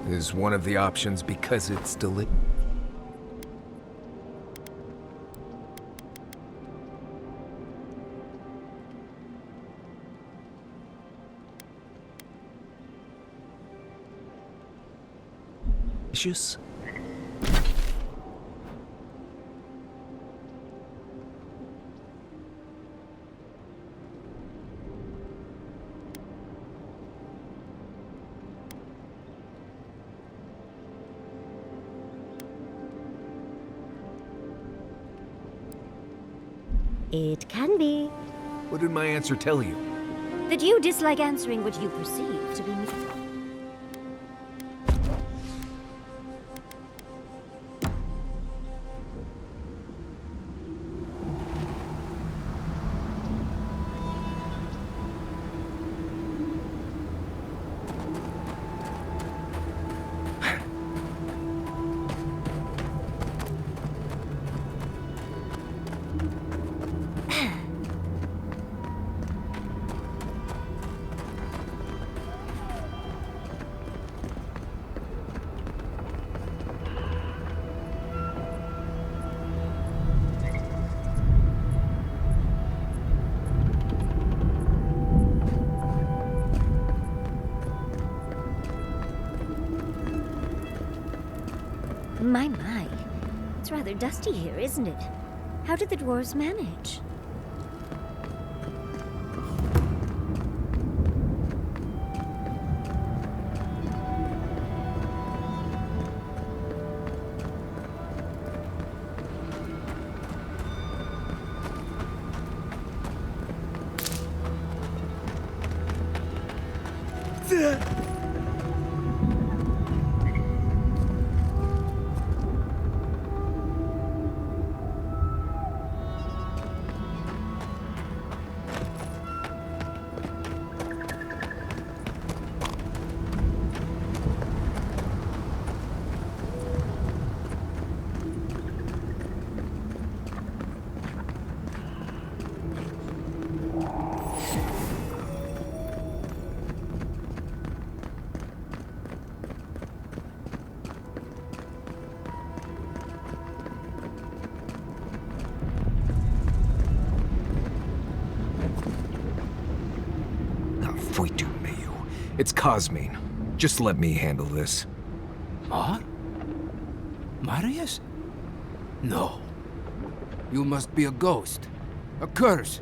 Is one of the options because it's delicious? It can be. What did my answer tell you? That you dislike answering what you perceive to be me. My. It's rather dusty here, isn't it? How did the dwarves manage? It's Cosmine. Just let me handle this. Marius? No. You must be a ghost. A curse.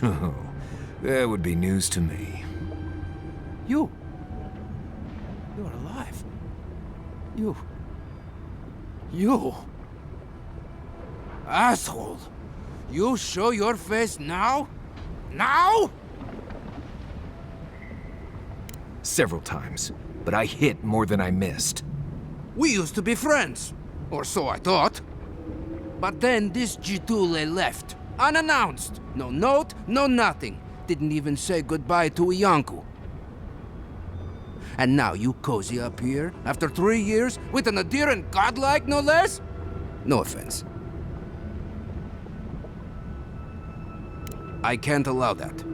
Oh, that would be news to me. You're alive. You... Asshole! You show your face now? Now? Several times, but I hit more than I missed. We used to be friends, or so I thought. But then this Gitule left, unannounced. No note, no nothing. Didn't even say goodbye to Iancu. And now you cozy up here, after 3 years, with an adherent godlike, no less? No offense. I can't allow that.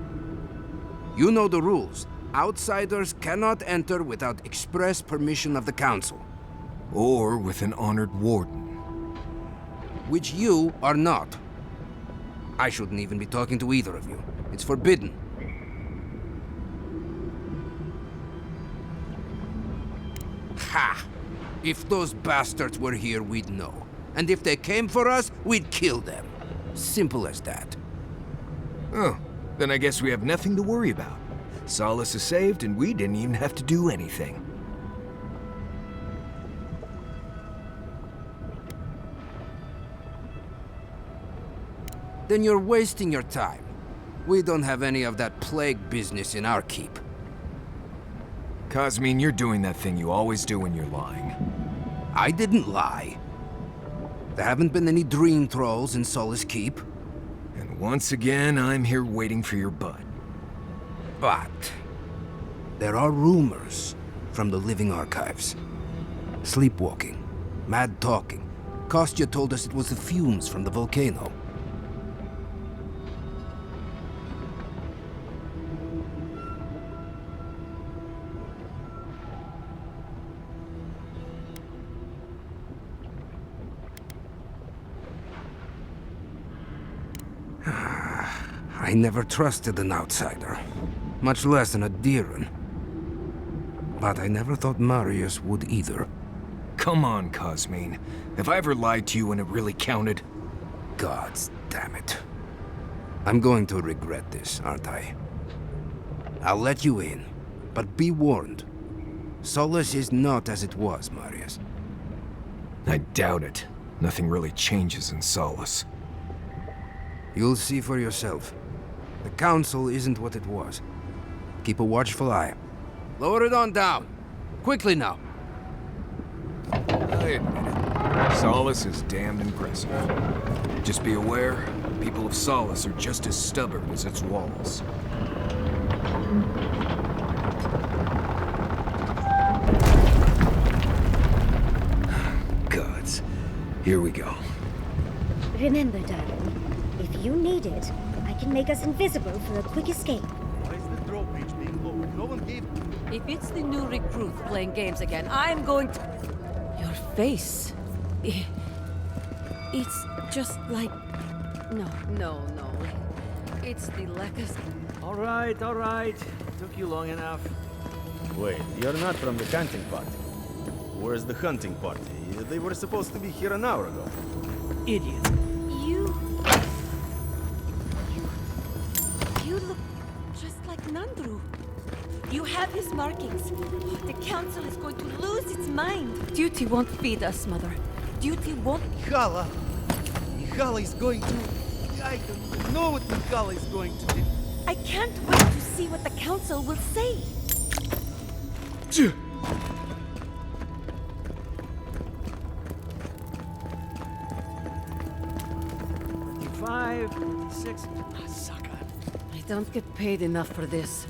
You know the rules. Outsiders cannot enter without express permission of the Council. Or with an honored warden. Which you are not. I shouldn't even be talking to either of you. It's forbidden. Ha! If those bastards were here, we'd know. And if they came for us, we'd kill them. Simple as that. Oh, then I guess we have nothing to worry about. Solace is saved, and we didn't even have to do anything. Then you're wasting your time. We don't have any of that plague business in our keep. Cosmine, you're doing that thing you always do when you're lying. I didn't lie. There haven't been any dream trolls in Solace Keep. And once again, I'm here waiting for your butt. But there are rumors from the living archives. Sleepwalking, mad talking. Kostya told us it was the fumes from the volcano. I never trusted an outsider, much less an Adiran. But I never thought Marius would either. Come on, Cosmine. Have I ever lied to you when it really counted? Gods damn it. I'm going to regret this, aren't I? I'll let you in, but be warned. Solus is not as it was, Marius. I doubt it. Nothing really changes in Solace. You'll see for yourself. The Council isn't what it was. Keep a watchful eye. Lower it on down. Quickly now. I admit it. Solace is damned impressive. Just be aware, people of Solace are just as stubborn as its walls. Gods. Here we go. Remember, darling, if you need it, I can make us invisible for a quick escape. Why is the drop reach being lowered? No one gave... If it's the new recruit playing games again, I'm going to... Your face... It's just like... No. It's the legacy. All right. Took you long enough. Wait, you're not from the hunting party. Where's the hunting party? They were supposed to be here an hour ago. Idiot. You look just like Nandru. You have his markings. The council is going to lose its mind. Duty won't feed us, Mother. Duty won't... Mihala is going to... I don't know what Mihala is going to do. I can't wait to see what the council will say. 5, 6... sucker. I don't get paid enough for this.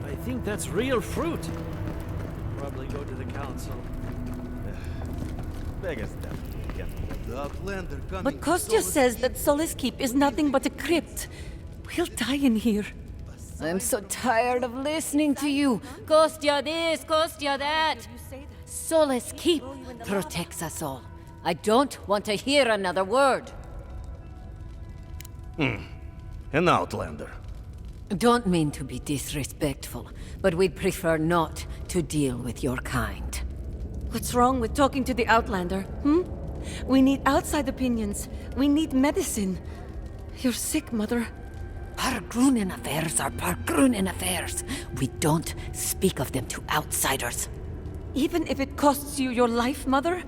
I think that's real fruit. Probably go to the council. Beggars definitely can't. The Outlander coming. But Kostya says that Solace Keep is nothing but a crypt. We'll die in here. I'm so tired of listening to you. Kostya this, Kostya that. Solace Keep protects us all. I don't want to hear another word. An Outlander. Don't mean to be disrespectful, but we'd prefer not to deal with your kind. What's wrong with talking to the Outlander, We need outside opinions. We need medicine. You're sick, Mother. Pargrunen affairs are Pargrunen affairs. We don't speak of them to outsiders. Even if it costs you your life, Mother?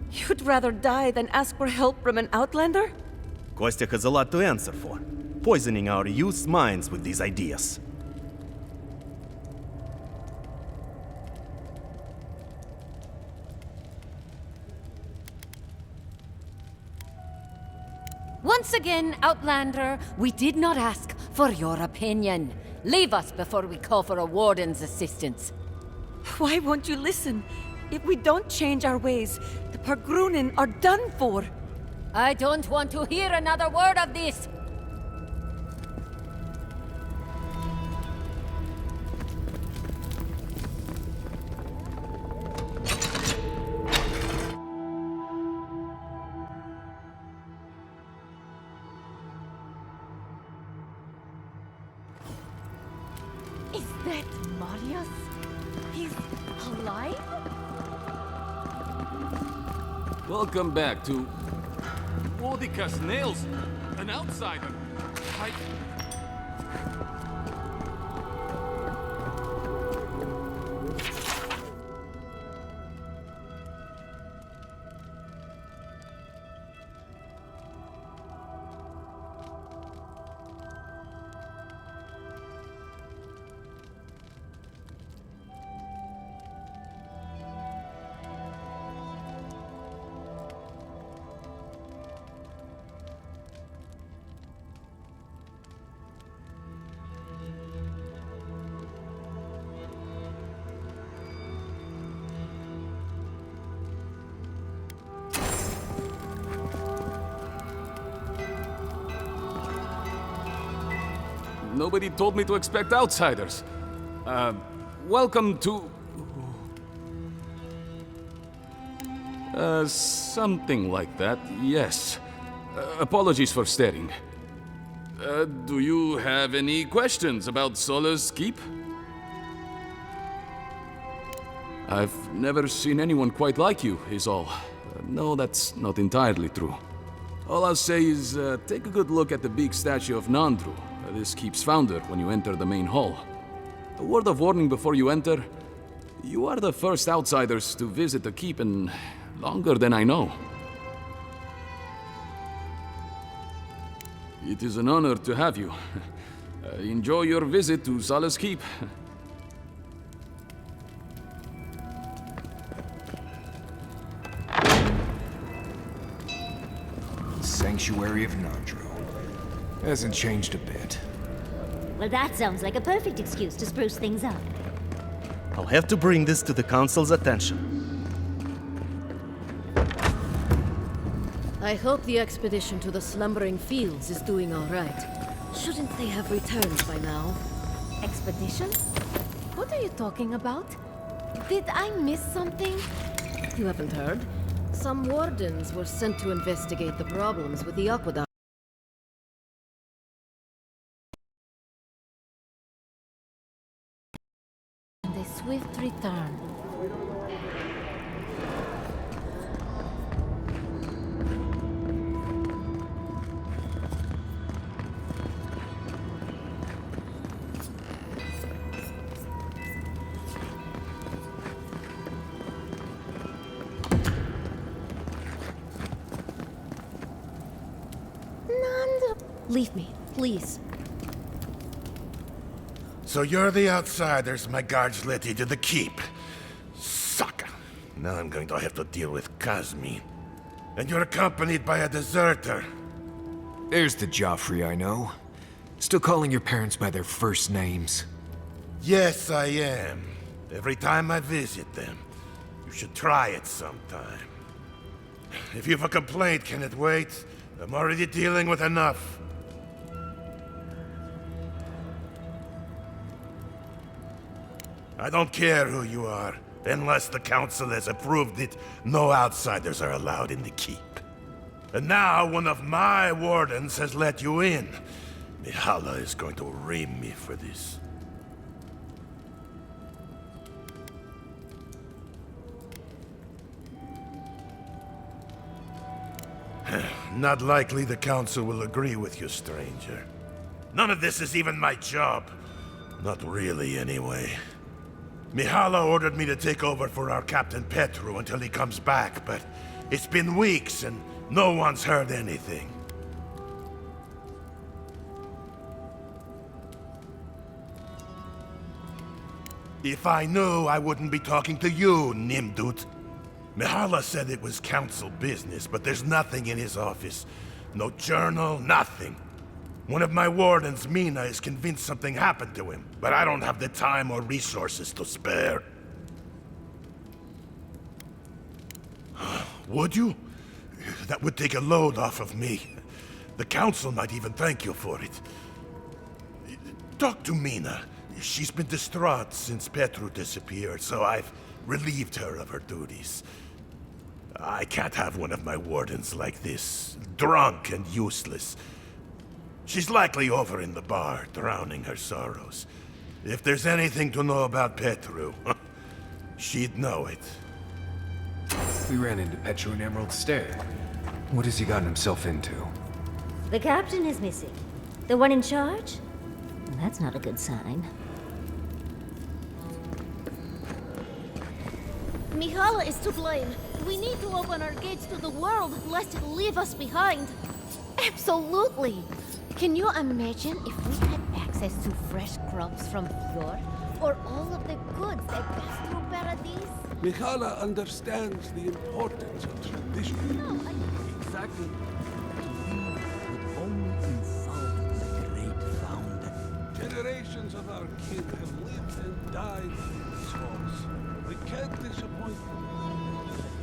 You'd rather die than ask for help from an Outlander? Kostya has a lot to answer for. Poisoning our youth's minds with these ideas. Once again, Outlander, we did not ask for your opinion. Leave us before we call for a warden's assistance. Why won't you listen? If we don't change our ways, the Pargrunen are done for. I don't want to hear another word of this. Is that Marius? He's alive? Welcome back to... Wodika's nails! An outsider! I... Nobody told me to expect outsiders. Welcome to... something like that, yes. Apologies for staring. Do you have any questions about Sola's keep? I've never seen anyone quite like you, is all. No, that's not entirely true. All I'll say is, take a good look at the big statue of Nandru, this keep's founder, when you enter the main hall. A word of warning before you enter. You are the first outsiders to visit the keep in longer than I know. It is an honor to have you. Enjoy your visit to Sola's keep. Sanctuary of Nandru. Hasn't changed a bit. Well, that sounds like a perfect excuse to spruce things up. I'll have to bring this to the Council's attention. I hope the expedition to the Slumbering Fields is doing all right. Shouldn't they have returned by now? Expedition? What are you talking about? Did I miss something? You haven't heard? Some wardens were sent to investigate the problems with the aqueduct. And a swift return. Leave me, please. So you're the outsiders my guards let into the keep. Sucker. Now I'm going to have to deal with Kazmi. And you're accompanied by a deserter. There's the Joffrey I know. Still calling your parents by their first names. Yes, I am. Every time I visit them. You should try it sometime. If you have a complaint, can it wait? I'm already dealing with enough. I don't care who you are. Unless the Council has approved it, no outsiders are allowed in the keep. And now one of my wardens has let you in. Mihala is going to ream me for this. Not likely the Council will agree with you, stranger. None of this is even my job. Not really, anyway. Mihala ordered me to take over for our Captain Petru until he comes back, but it's been weeks and no one's heard anything. If I knew, I wouldn't be talking to you, Nimdut. Mihala said it was council business, but there's nothing in his office. No journal, nothing. One of my wardens, Mina, is convinced something happened to him, but I don't have the time or resources to spare. Would you? That would take a load off of me. The council might even thank you for it. Talk to Mina. She's been distraught since Petru disappeared, so I've relieved her of her duties. I can't have one of my wardens like this, drunk and useless. She's likely over in the bar, drowning her sorrows. If there's anything to know about Petru, she'd know it. We ran into Petru and Emerald Stair. What has he gotten himself into? The captain is missing. The one in charge? That's not a good sign. Mihala is to blame. We need to open our gates to the world, lest it leave us behind. Absolutely. Can you imagine if we had access to fresh crops from Fjord? Or all of the goods that pass through Paradise? Mihala understands the importance of tradition. No, Exactly. Would only insult the great founder. Generations of our kin have lived and died in these halls. We can't disappoint them.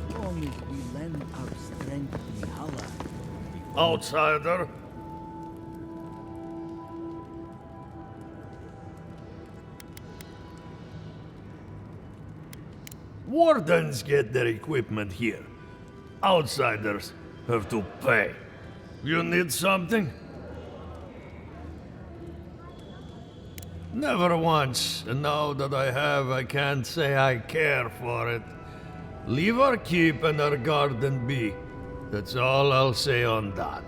As long as we lend our strength to Mihala. Outsider. Wardens get their equipment here. Outsiders have to pay. You need something? Never once, and now that I have, I can't say I care for it. Leave our keep and our garden be. That's all I'll say on that.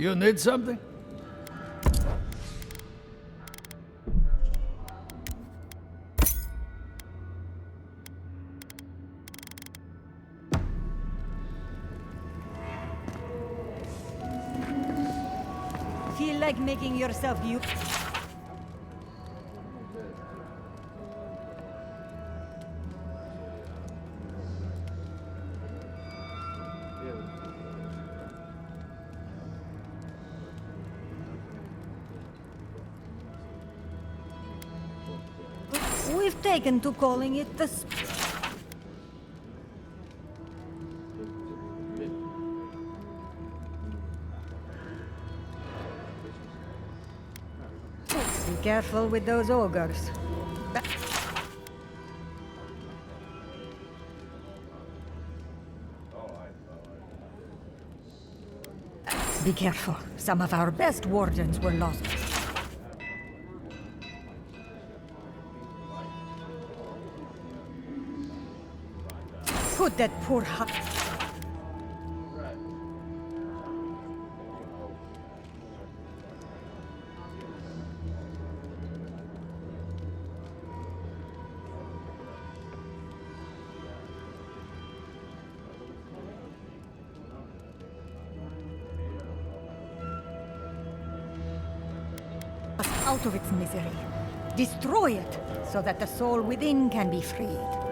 You need something? Feel like making yourself We've taken to calling it the... Be careful with those ogres. Be careful. Some of our best wardens were lost. Put that poor out of its misery. Destroy it, so that the soul within can be freed.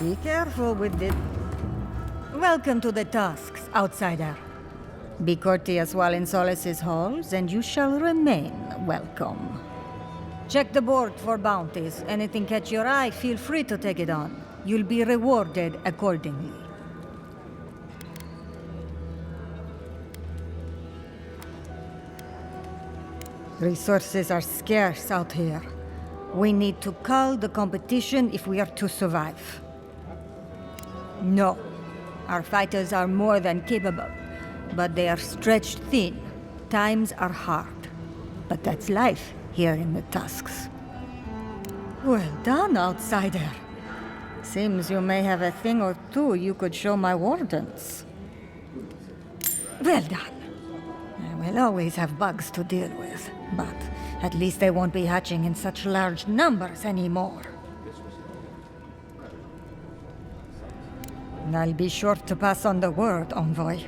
Be careful with it. Welcome to the tasks, outsider. Be courteous while in Solace's halls, and you shall remain welcome. Check the board for bounties. Anything catch your eye, feel free to take it on. You'll be rewarded accordingly. Resources are scarce out here. We need to cull the competition if we are to survive. No, our fighters are more than capable, but they are stretched thin. Times are hard. But that's life here in the Tusks. Well done, outsider. Seems you may have a thing or two you could show my wardens. Well done. I will always have bugs to deal with, but at least they won't be hatching in such large numbers anymore. I'll be sure to pass on the word, Envoy.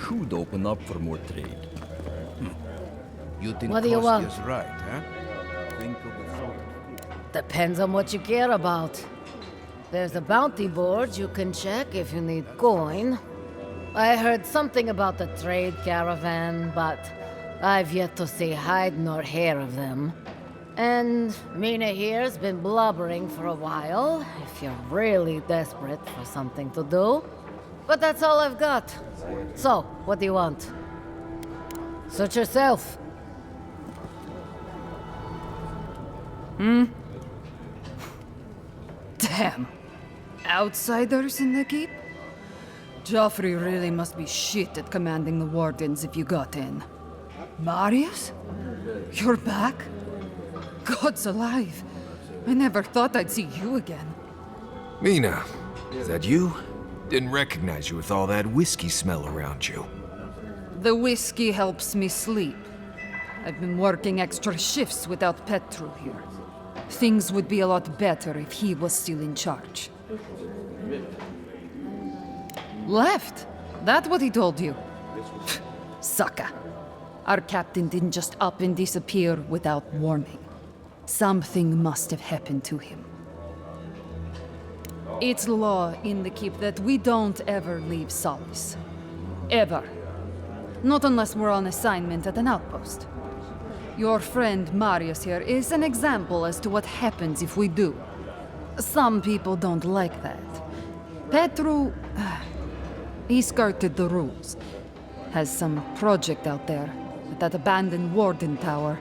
Should open up for more trade. You think What do you want? Kostia's right, huh? Think of the thought. Depends on what you care about. There's a bounty board you can check if you need coin. I heard something about the trade caravan, but I've yet to see hide nor hair of them. And Mina here's been blubbering for a while, if you're really desperate for something to do. But that's all I've got. So, what do you want? Suit yourself. Damn. Outsiders in the keep? Joffrey really must be shit at commanding the wardens if you got in. Marius? You're back? God's alive. I never thought I'd see you again. Mina, is that you? Didn't recognize you with all that whiskey smell around you. The whiskey helps me sleep. I've been working extra shifts without Petru here. Things would be a lot better if he was still in charge. Left? That what he told you? Sucker. Our captain didn't just up and disappear without warning. Something must have happened to him. It's law in the keep that we don't ever leave Solace. Ever. Not unless we're on assignment at an outpost. Your friend Marius here is an example as to what happens if we do. Some people don't like that. Petru... he skirted the rules. Has some project out there, at that abandoned warden tower.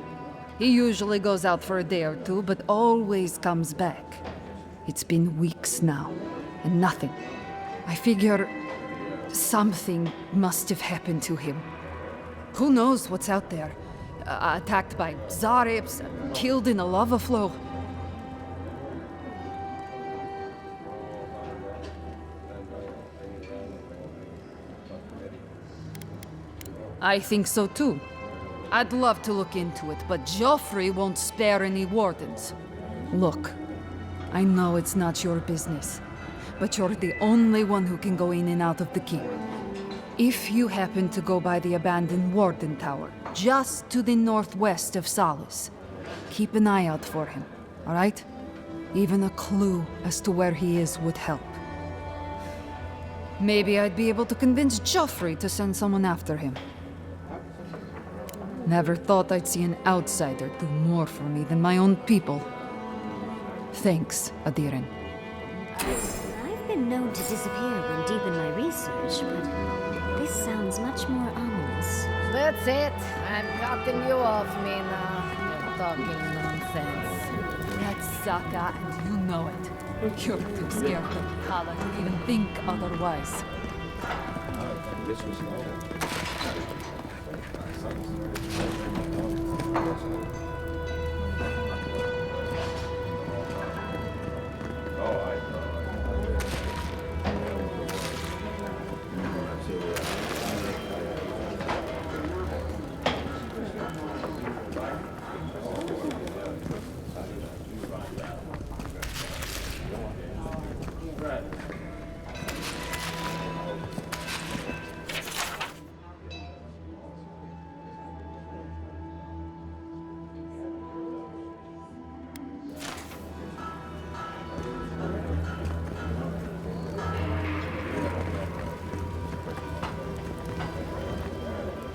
He usually goes out for a day or two, but always comes back. It's been weeks now, and nothing. I figure something must have happened to him. Who knows what's out there? Attacked by Zarips, killed in a lava flow. I think so too. I'd love to look into it, but Joffrey won't spare any wardens. Look, I know it's not your business, but you're the only one who can go in and out of the keep. If you happen to go by the abandoned warden tower, just to the northwest of Solace, keep an eye out for him, all right? Even a clue as to where he is would help. Maybe I'd be able to convince Joffrey to send someone after him. Never thought I'd see an outsider do more for me than my own people. Thanks, Adiren. I've been known to disappear when deep in my research, but this sounds much more ominous. That's it. I'm cutting you off, Mina. You're talking nonsense. That's Saka, and you know it. You're too scared of Kala to even think otherwise.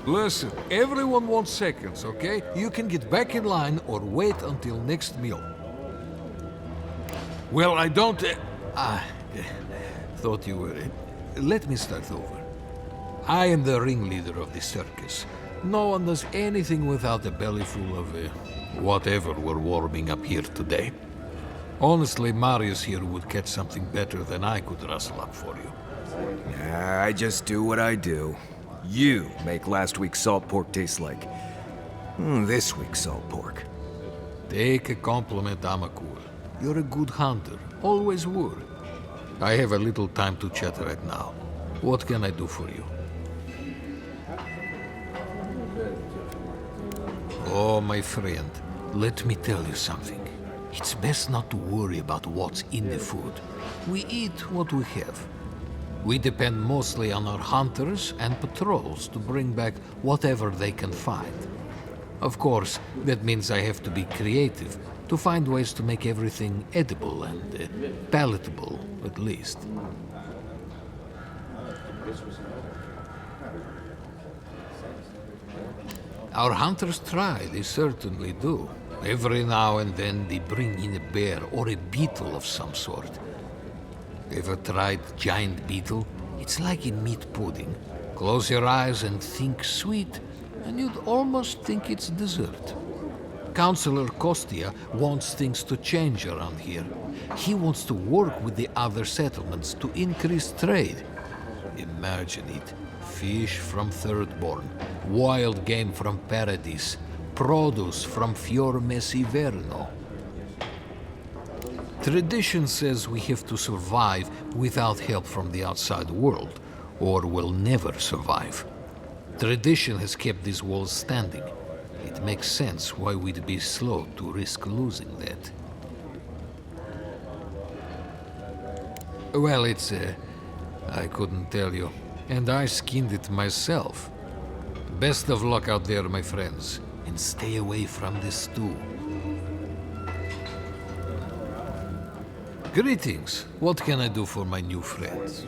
Listen, everyone wants seconds, okay? You can get back in line or wait until next meal. Well, I don't... thought you were... Let me start over. I am the ringleader of the circus. No one does anything without a belly full of whatever we're warming up here today. Honestly, Marius here would catch something better than I could rustle up for you. I just do what I do. You make last week's salt pork taste like this week's salt pork. Take a compliment, Amakul. You're a good hunter. Always were. I have a little time to chat right now. What can I do for you? Oh, my friend, let me tell you something. It's best not to worry about what's in the food. We eat what we have. We depend mostly on our hunters and patrols to bring back whatever they can find. Of course, that means I have to be creative to find ways to make everything edible and palatable, at least. Our hunters try, they certainly do. Every now and then they bring in a bear or a beetle of some sort. Ever tried giant beetle? It's like in meat pudding. Close your eyes and think sweet, and you'd almost think it's dessert. Councillor Kostia wants things to change around here. He wants to work with the other settlements to increase trade. Imagine it. Fish from Thirdborn, wild game from Paradis, produce from Fior Messiverno. Tradition says we have to survive without help from the outside world, or we'll never survive. Tradition has kept these walls standing. It makes sense why we'd be slow to risk losing that. Well, I couldn't tell you. And I skinned it myself. Best of luck out there, my friends. And stay away from the stew. Greetings. What can I do for my new friends?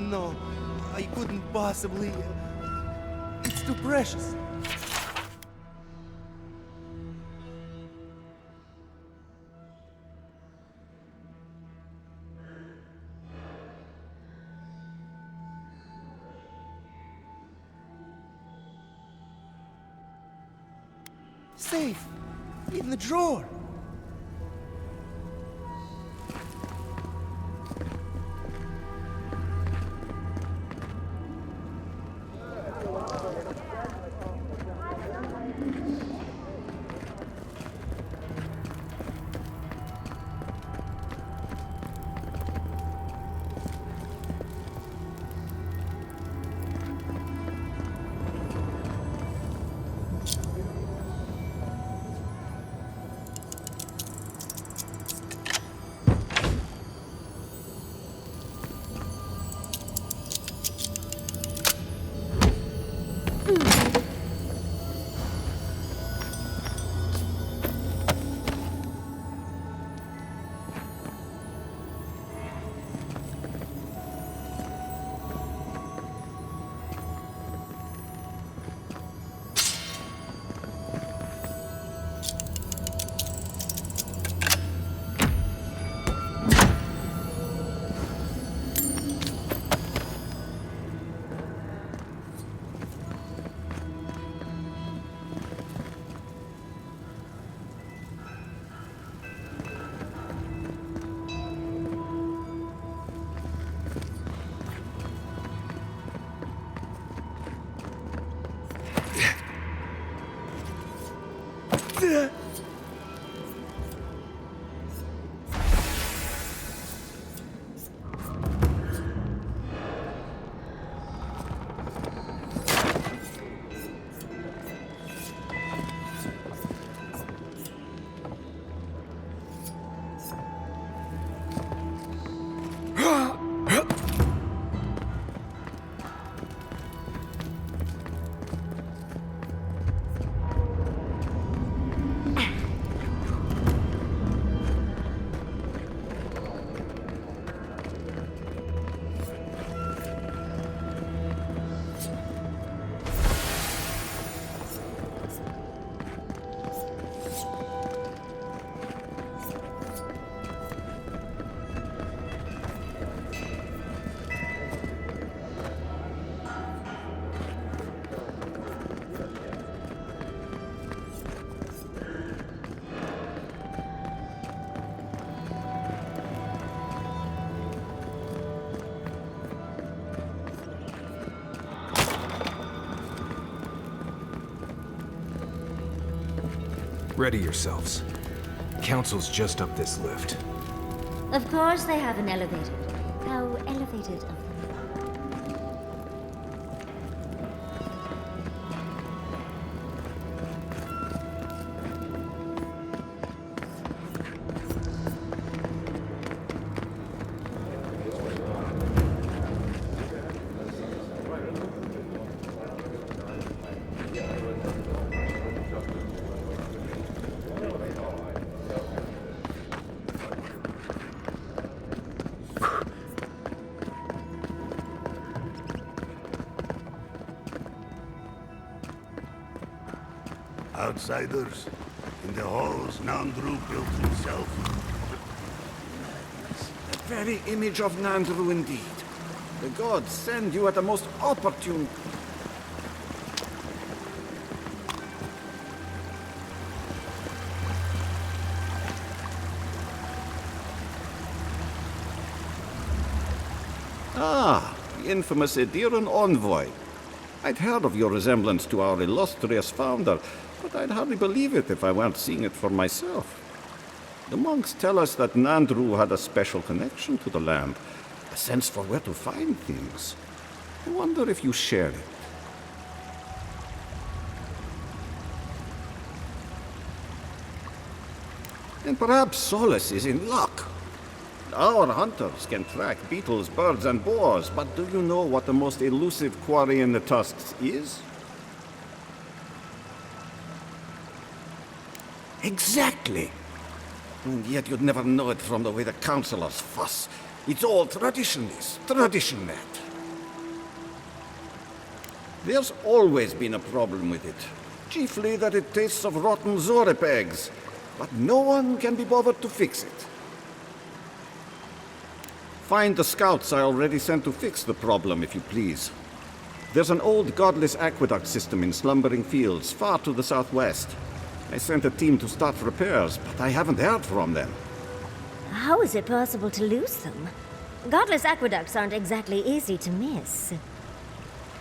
No, I couldn't possibly. It's too precious. Safe! In the drawer! Ready yourselves. Council's just up this lift. Of course they have an elevator. How elevated of them. Outsiders, in the halls Nandru built himself. The very image of Nandru indeed. The gods send you at the most opportune... Ah, the infamous Ediran envoy. I'd heard of your resemblance to our illustrious founder, but I'd hardly believe it if I weren't seeing it for myself. The monks tell us that Nandru had a special connection to the land, a sense for where to find things. I wonder if you share it. And perhaps Solace is in luck. Our hunters can track beetles, birds, and boars, but do you know what the most elusive quarry in the tusks is? Exactly! And yet you'd never know it from the way the councillors fuss. It's all traditionalist, traditionnet. There's always been a problem with it. Chiefly that it tastes of rotten zorip eggs. But no one can be bothered to fix it. Find the scouts I already sent to fix the problem, if you please. There's an old godless aqueduct system in slumbering fields, far to the southwest. I sent a team to start repairs, but I haven't heard from them. How is it possible to lose them? Godless aqueducts aren't exactly easy to miss.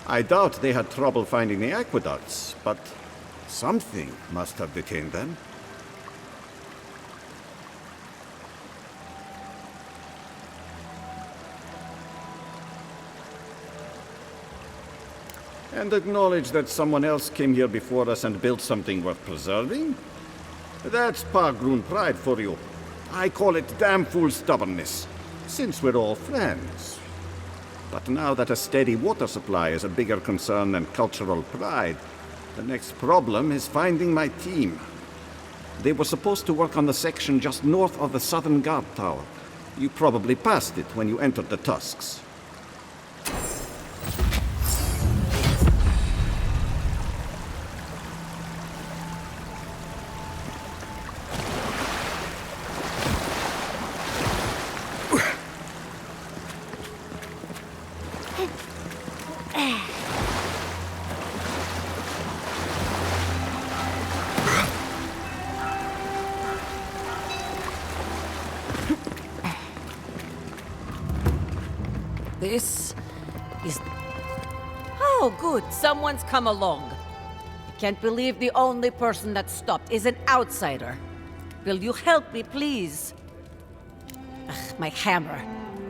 I doubt they had trouble finding the aqueducts, but something must have detained them. And acknowledge that someone else came here before us and built something worth preserving? That's Pargroon pride for you. I call it damn fool stubbornness, since we're all friends. But now that a steady water supply is a bigger concern than cultural pride, the next problem is finding my team. They were supposed to work on the section just north of the southern guard tower. You probably passed it when you entered the tusks. This is... Oh, good. Someone's come along. I can't believe the only person that stopped is an outsider. Will you help me, please? Ugh, my hammer.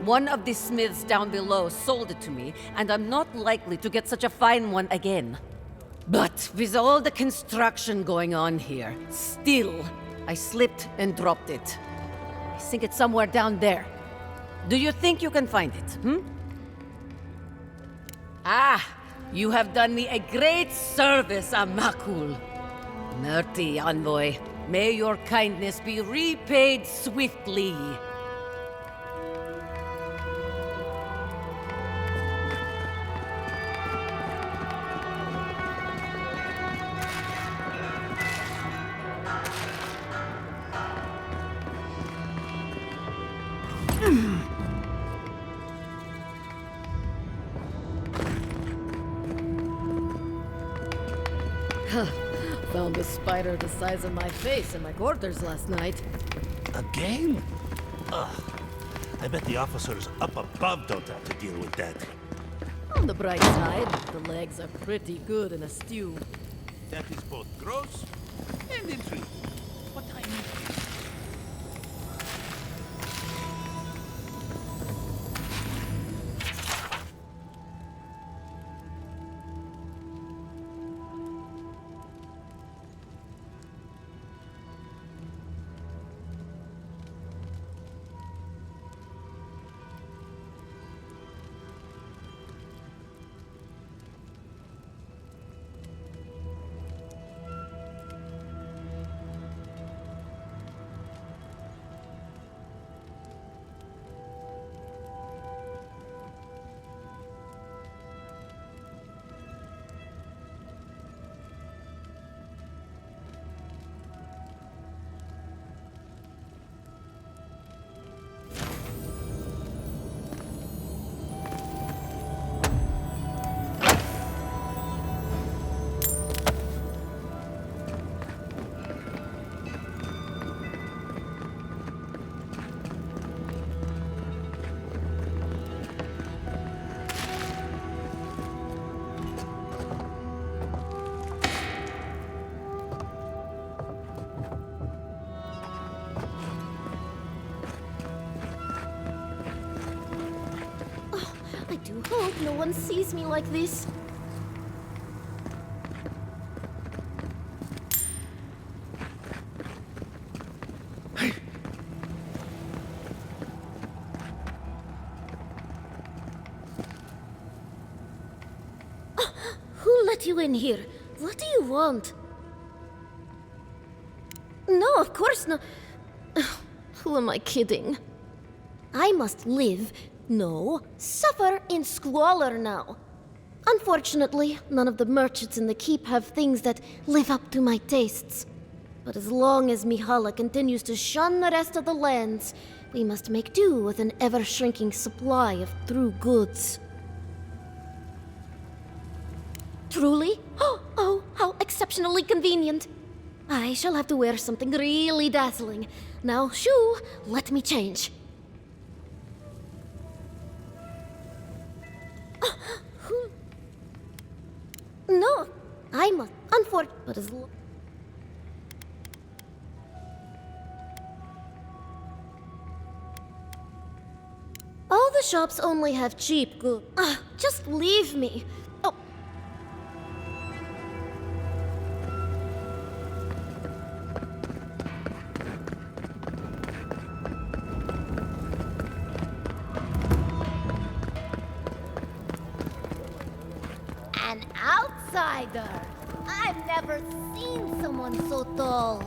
One of the smiths down below sold it to me, and I'm not likely to get such a fine one again. But with all the construction going on here, still, I slipped and dropped it. I think it's somewhere down there. Do you think you can find it, Ah, you have done me a great service, Amakul. Merti, envoy. May your kindness be repaid swiftly. Found a spider the size of my face in my quarters last night. Again? Ugh. I bet the officers up above don't have to deal with that. On the bright side, the legs are pretty good in a stew. That is both gross and intriguing. what I mean. I do hope no one sees me like this. Who let you in here? What do you want? No, of course not. Who am I kidding? I must live, no, suffer in squalor now. Unfortunately, none of the merchants in the keep have things that live up to my tastes. But as long as Mihala continues to shun the rest of the lands, we must make do with an ever-shrinking supply of true goods. Truly? Oh, how exceptionally convenient. I shall have to wear something really dazzling. Now, shoo, let me change. No, I must, but as all the shops only have cheap goods. Just leave me. Oh. An outsider. I've never seen someone so tall.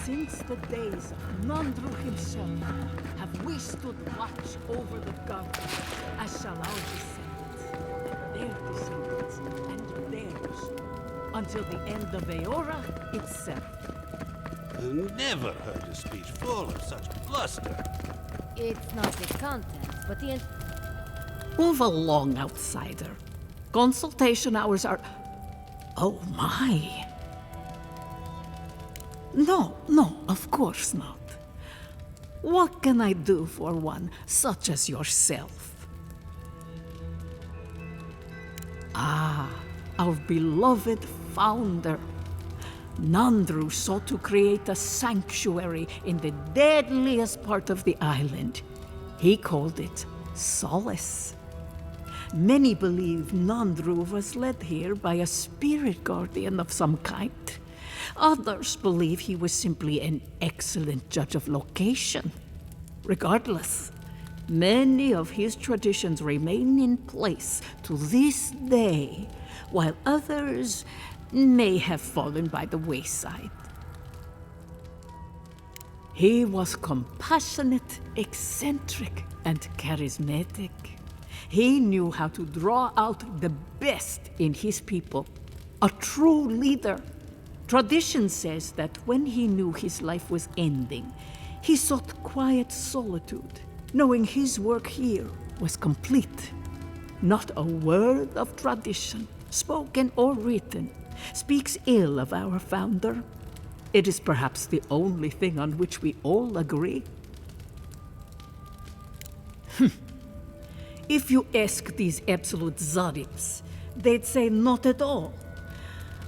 Since the days of Nandru himself, have we stood watch over the garden, as shall our descendants, and their descendants, and theirs, until the end of Eora itself. Never heard a speech full of such bluster. It's not the content, but the... Move along, outsider. Consultation hours are... Oh my! No, of course not. What can I do for one such as yourself? Ah, our beloved founder. Nandru sought to create a sanctuary in the deadliest part of the island. He called it Solace. Many believe Nandru was led here by a spirit guardian of some kind. Others believe he was simply an excellent judge of location. Regardless, many of his traditions remain in place to this day, while others may have fallen by the wayside. He was compassionate, eccentric, and charismatic. He knew how to draw out the best in his people, a true leader. Tradition says that when he knew his life was ending, he sought quiet solitude, knowing his work here was complete. Not a word of tradition, spoken or written, speaks ill of our founder. It is perhaps the only thing on which we all agree. If you ask these absolute Zarips, they'd say not at all.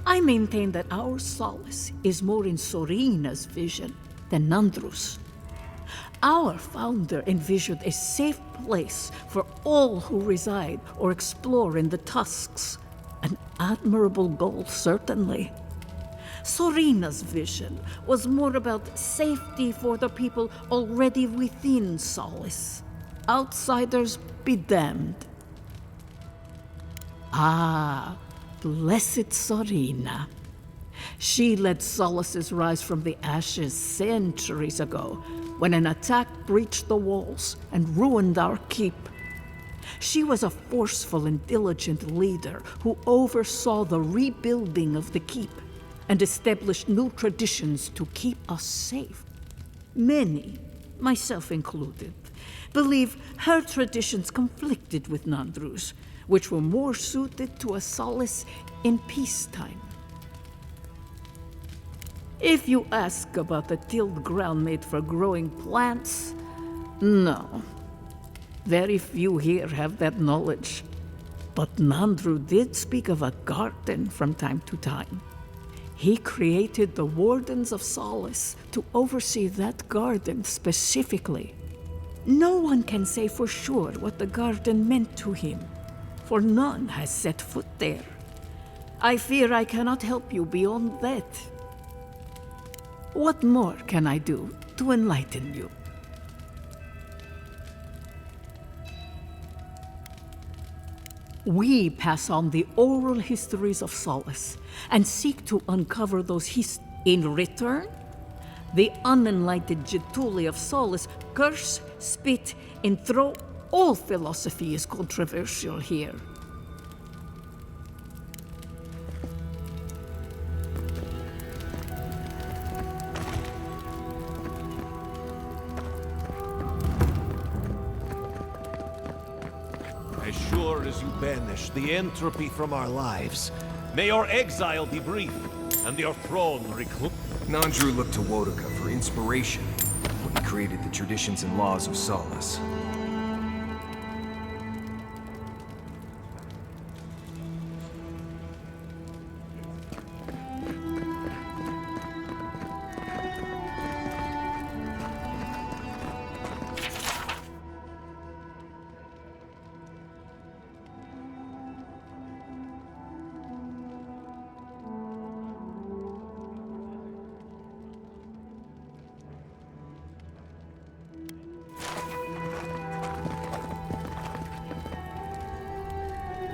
I maintain that our solace is more in Sorina's vision than Nandru's. Our founder envisioned a safe place for all who reside or explore in the Tusks. An admirable goal, certainly. Sorina's vision was more about safety for the people already within Solace. Outsiders be damned. Ah, blessed Sorina. She led Solace's rise from the ashes centuries ago, when an attack breached the walls and ruined our keep. She was a forceful and diligent leader who oversaw the rebuilding of the keep and established new traditions to keep us safe. Many, myself included, believe her traditions conflicted with Nandru's, which were more suited to a solace in peacetime. If you ask about the tilled ground made for growing plants, no. Very few here have that knowledge. But Nandru did speak of a garden from time to time. He created the Wardens of Solace to oversee that garden specifically. No one can say for sure what the garden meant to him, for none has set foot there. I fear I cannot help you beyond that. What more can I do to enlighten you? We pass on the oral histories of Solace and seek to uncover those in return. The unenlightened Getuli of Solace curse, spit, and throw. All philosophy is controversial here. As sure as you banish the entropy from our lives, may your exile be brief, and your throne recluse. Nandru looked to Wodoka for inspiration when he created the traditions and laws of Solace.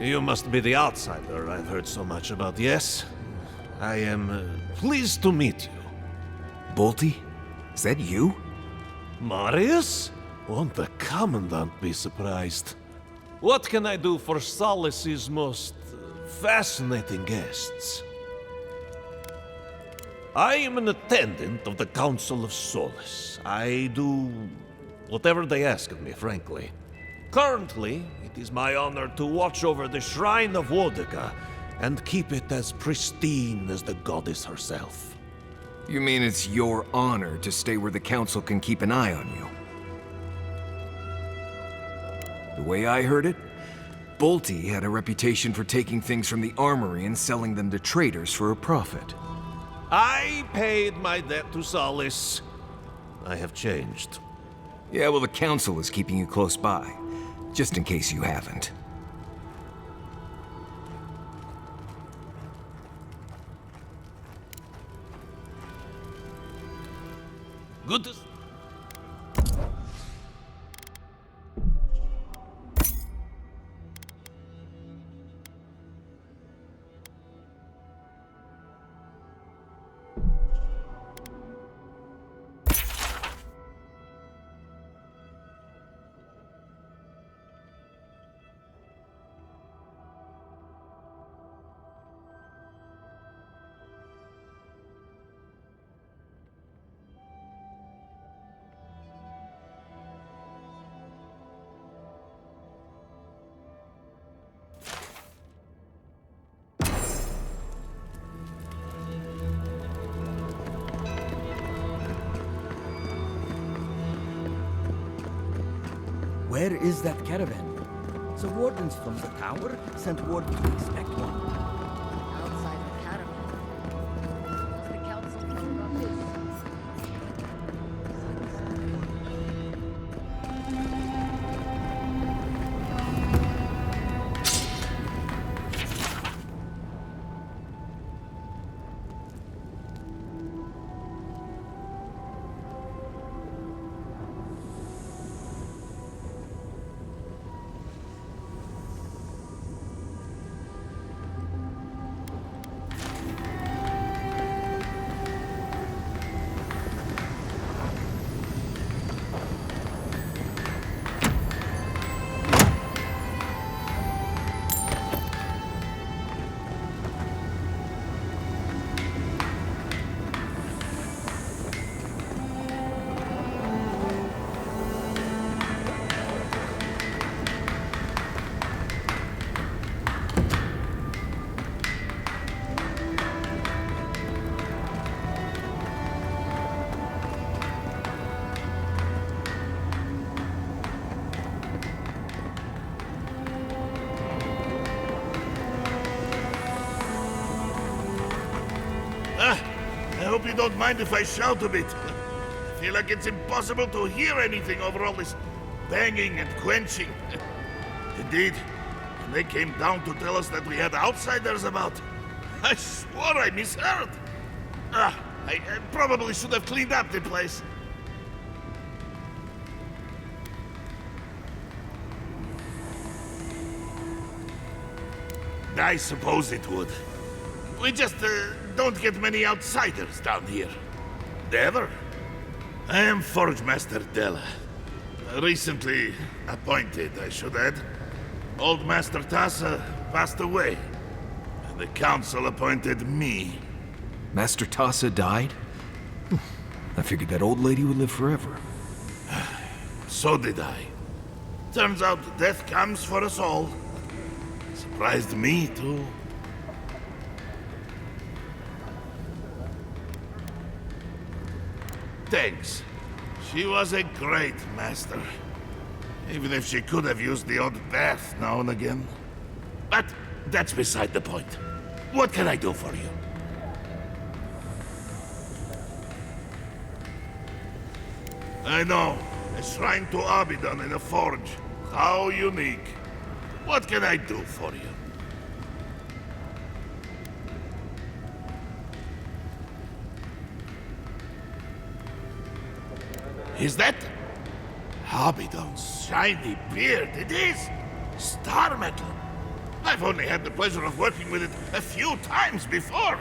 You must be the outsider I've heard so much about, yes? I am pleased to meet you. Bolty? Is that you? Marius? Won't the Commandant be surprised? What can I do for Solace's most fascinating guests? I am an attendant of the Council of Solace. I do whatever they ask of me, frankly. Currently, it is my honor to watch over the Shrine of Wodoka and keep it as pristine as the goddess herself. You mean it's your honor to stay where the Council can keep an eye on you? The way I heard it, Bolty had a reputation for taking things from the armory and selling them to traders for a profit. I paid my debt to Solace. I have changed. Yeah, well, the Council is keeping you close by. Just in case you haven't. Good to... Where is that caravan? The wardens from the tower sent word to expect one. Outside the caravan. Was the council about this? I hope you don't mind if I shout a bit. I feel like it's impossible to hear anything over all this banging and quenching. Indeed, when they came down to tell us that we had outsiders about, I swore I misheard. I probably should have cleaned up the place. I suppose it would. We just don't get many outsiders down here. Ever. I am Forge Master Della. Recently appointed, I should add. Old Master Tassa passed away. And the council appointed me. Master Tassa died? I figured that old lady would live forever. So did I. Turns out death comes for us all. Surprised me, too. Thanks. She was a great master. Even if she could have used the odd bath now and again. But that's beside the point. What can I do for you? I know. A shrine to Abaddon in a forge. How unique. What can I do for you? Is that Abaddon's shiny beard? It is star metal. I've only had the pleasure of working with it a few times before.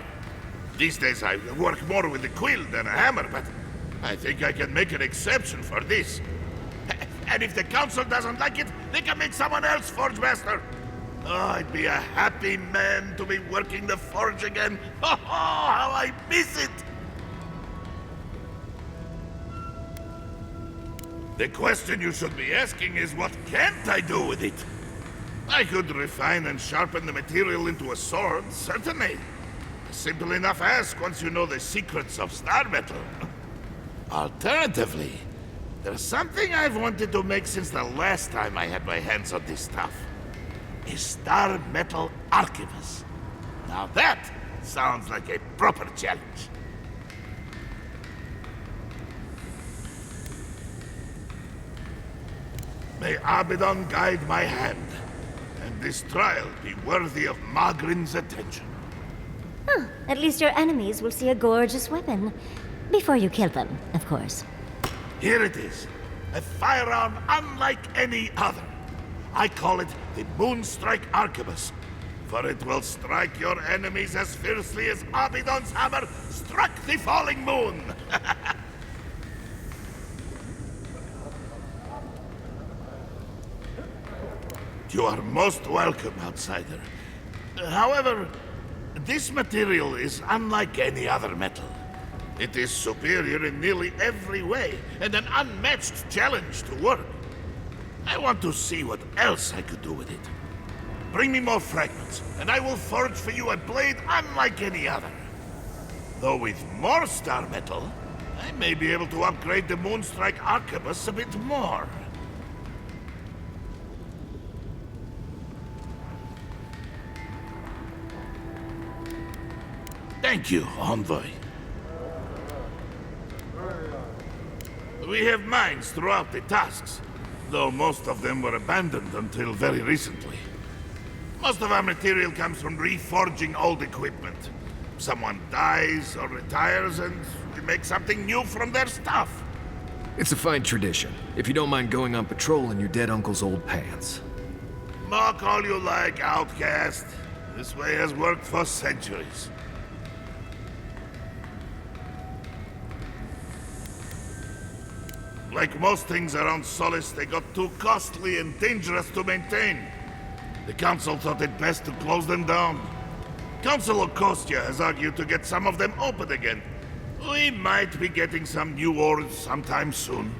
These days I work more with a quill than a hammer, but I think I can make an exception for this. And if the council doesn't like it, they can make someone else Forge Master. Oh, I'd be a happy man to be working the forge again. Oh, how I miss it! The question you should be asking is, what can't I do with it? I could refine and sharpen the material into a sword, certainly. A simple enough ask once you know the secrets of star metal. Alternatively, there's something I've wanted to make since the last time I had my hands on this stuff. A star metal arquebus. Now that sounds like a proper challenge. May Abaddon guide my hand, and this trial be worthy of Magrin's attention. Huh. At least your enemies will see a gorgeous weapon. Before you kill them, of course. Here it is. A firearm unlike any other. I call it the Moonstrike Arquebus, for it will strike your enemies as fiercely as Abaddon's hammer struck the falling moon. You are most welcome, outsider. However, this material is unlike any other metal. It is superior in nearly every way, and an unmatched challenge to work. I want to see what else I could do with it. Bring me more fragments, and I will forge for you a blade unlike any other. Though with more star metal, I may be able to upgrade the Moonstrike Arquebus a bit more. Thank you, Envoy. We have mines throughout the tasks, though most of them were abandoned until very recently. Most of our material comes from reforging old equipment. Someone dies or retires and we make something new from their stuff. It's a fine tradition, if you don't mind going on patrol in your dead uncle's old pants. Mock all you like, outcast. This way has worked for centuries. Like most things around Solace, they got too costly and dangerous to maintain. The Council thought it best to close them down. Council of Kostya has argued to get some of them open again. We might be getting some new ores sometime soon.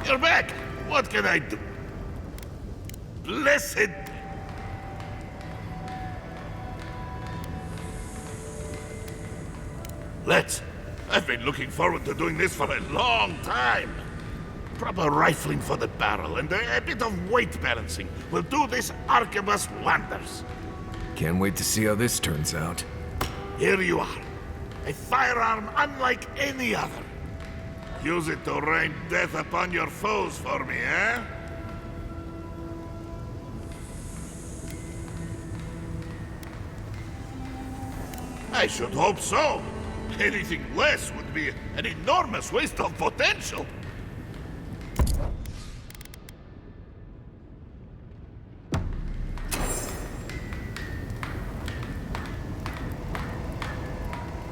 You're back! What can I do? Blessed... Let's. I've been looking forward to doing this for a long time. Proper rifling for the barrel and a bit of weight balancing will do this arquebus wonders. Can't wait to see how this turns out. Here you are. A firearm unlike any other. Use it to rain death upon your foes for me, eh? I should hope so. Anything less would be an enormous waste of potential.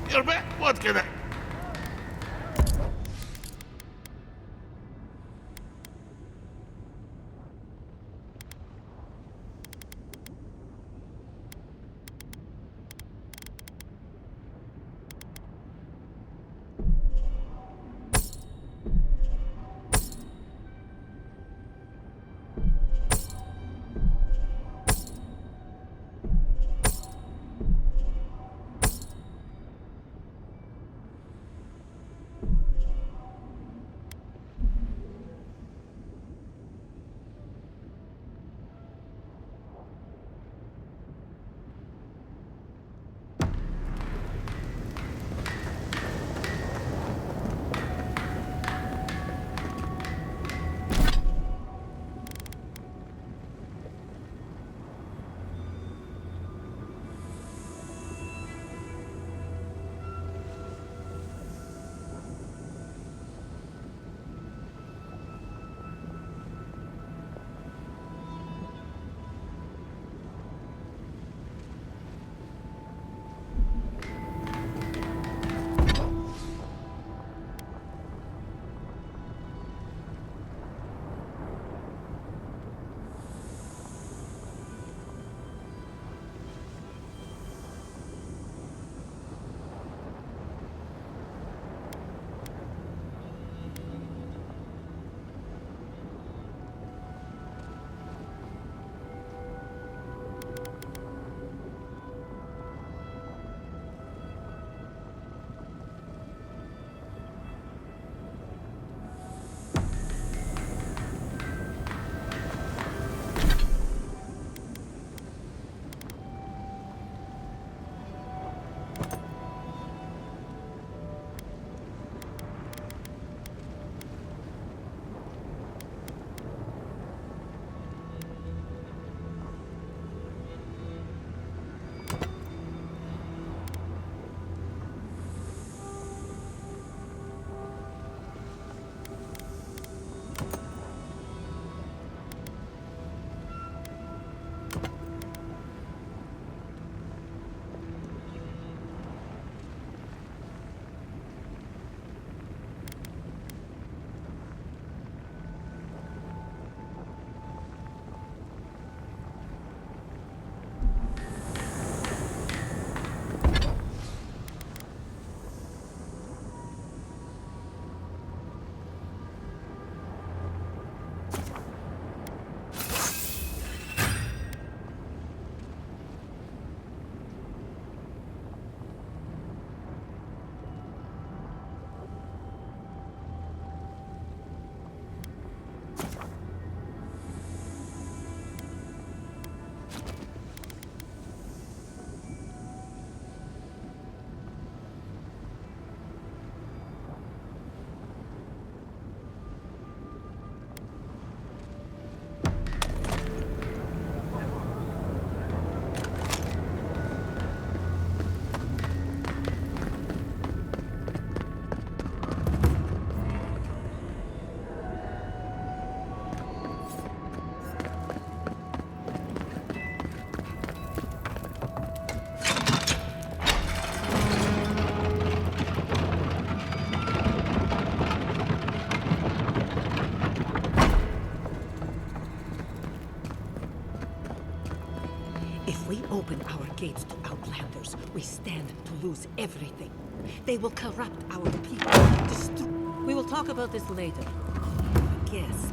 You're back. What can I... If we open our gates to Outlanders, we stand to lose everything. They will corrupt our people. We will talk about this later. Guest.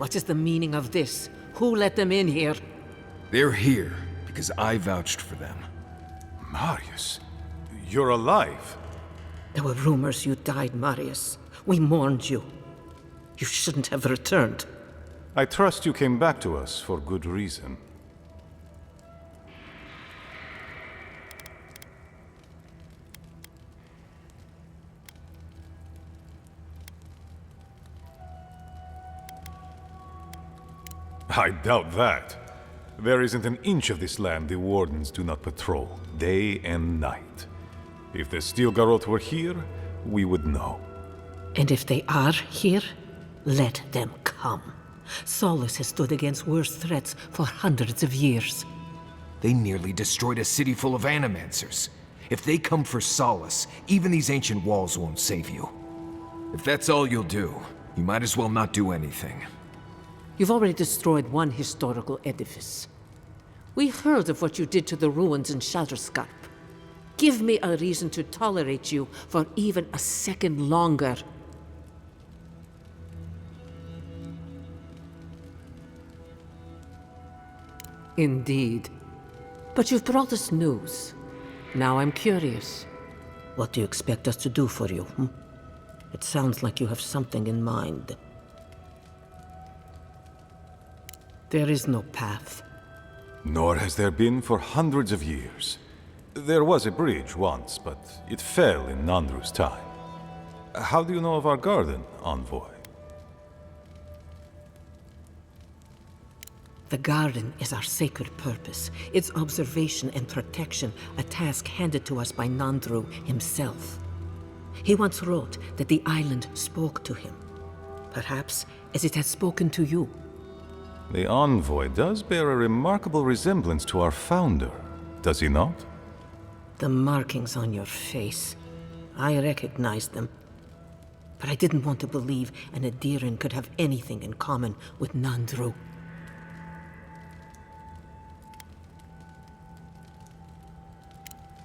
What is the meaning of this? Who let them in here? They're here because I vouched for them. Marius, you're alive. There were rumors you died, Marius. We mourned you. You shouldn't have returned. I trust you came back to us for good reason. I doubt that. There isn't an inch of this land the Wardens do not patrol, day and night. If the Steel Garrote were here, we would know. And if they are here, let them come. Solus has stood against worse threats for hundreds of years. They nearly destroyed a city full of animancers. If they come for Solus, even these ancient walls won't save you. If that's all you'll do, you might as well not do anything. You've already destroyed one historical edifice. We heard of what you did to the ruins in Shatterscarp. Give me a reason to tolerate you for even a second longer. Indeed. But you've brought us news. Now I'm curious. What do you expect us to do for you? It sounds like you have something in mind. There is no path. Nor has there been for hundreds of years. There was a bridge once, but it fell in Nandru's time. How do you know of our garden, Envoy? The garden is our sacred purpose, its observation and protection, a task handed to us by Nandru himself. He once wrote that the island spoke to him, perhaps as it has spoken to you. The Envoy does bear a remarkable resemblance to our founder, does he not? The markings on your face. I recognized them. But I didn't want to believe an Adiran could have anything in common with Nandru.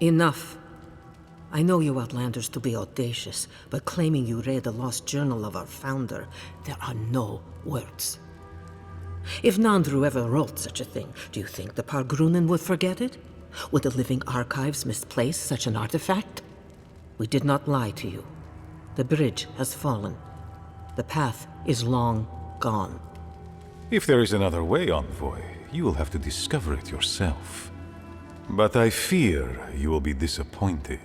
Enough. I know you Outlanders to be audacious, but claiming you read the lost journal of our founder, there are no words. If Nandru ever wrote such a thing, do you think the Pargrunen would forget it? Would the living archives misplace such an artifact? We did not lie to you. The bridge has fallen. The path is long gone. If there is another way, Envoy, you will have to discover it yourself. But I fear you will be disappointed.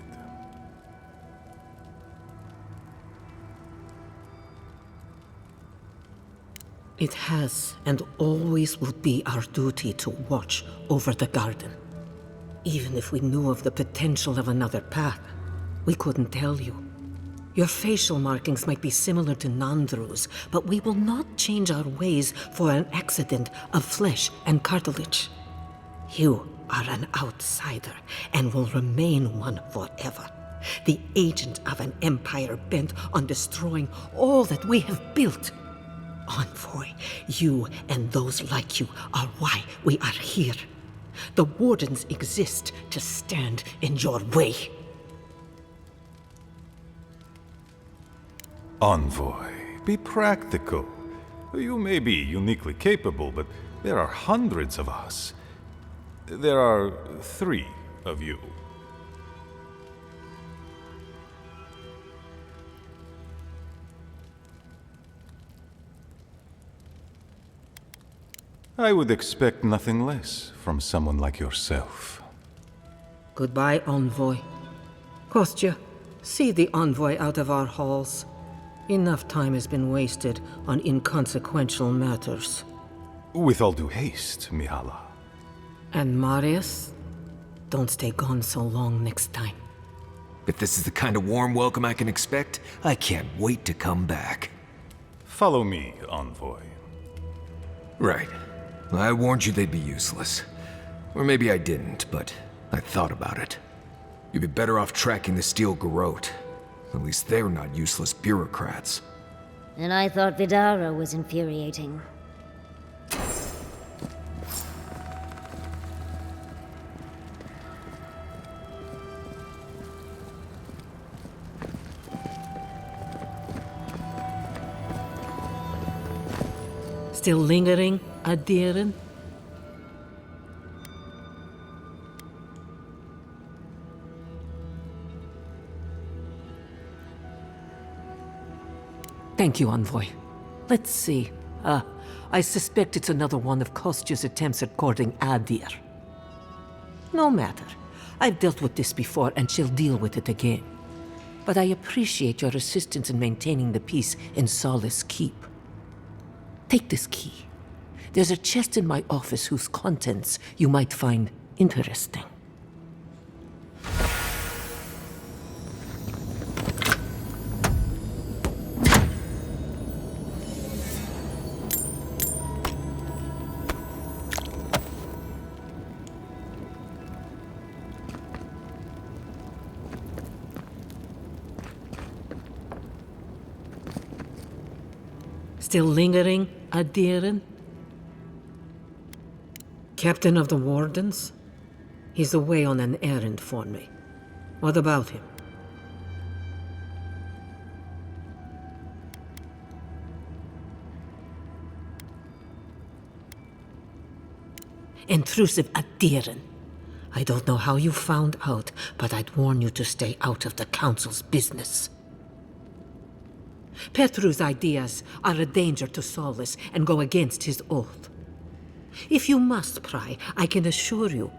It has and always will be our duty to watch over the garden. Even if we knew of the potential of another path, we couldn't tell you. Your facial markings might be similar to Nandru's, but we will not change our ways for an accident of flesh and cartilage. You are an outsider and will remain one forever. The agent of an empire bent on destroying all that we have built. Envoy, you and those like you are why we are here. The Wardens exist to stand in your way. Envoy, be practical. You may be uniquely capable, but there are hundreds of us. There are 3 of you. I would expect nothing less from someone like yourself. Goodbye, Envoy. Kostya, see the Envoy out of our halls. Enough time has been wasted on inconsequential matters. With all due haste, Mihala. And Marius, don't stay gone so long next time. If this is the kind of warm welcome I can expect, I can't wait to come back. Follow me, Envoy. Right. I warned you they'd be useless. Or maybe I didn't, but I thought about it. You'd be better off tracking the Steel Garrote. At least they're not useless bureaucrats. And I thought Vidara was infuriating. Still lingering, Adiren? Thank you, Envoy. Let's see. I suspect it's another one of Kostya's attempts at courting Adir. No matter. I've dealt with this before, and she'll deal with it again. But I appreciate your assistance in maintaining the peace in Solace Keep. Take this key. There's a chest in my office whose contents you might find interesting. Still lingering, Adiren? Captain of the Wardens? He's away on an errand for me. What about him? Intrusive Adiren. I don't know how you found out, but I'd warn you to stay out of the Council's business. Petru's ideas are a danger to Solace and go against his oath. If you must pry, I can assure you,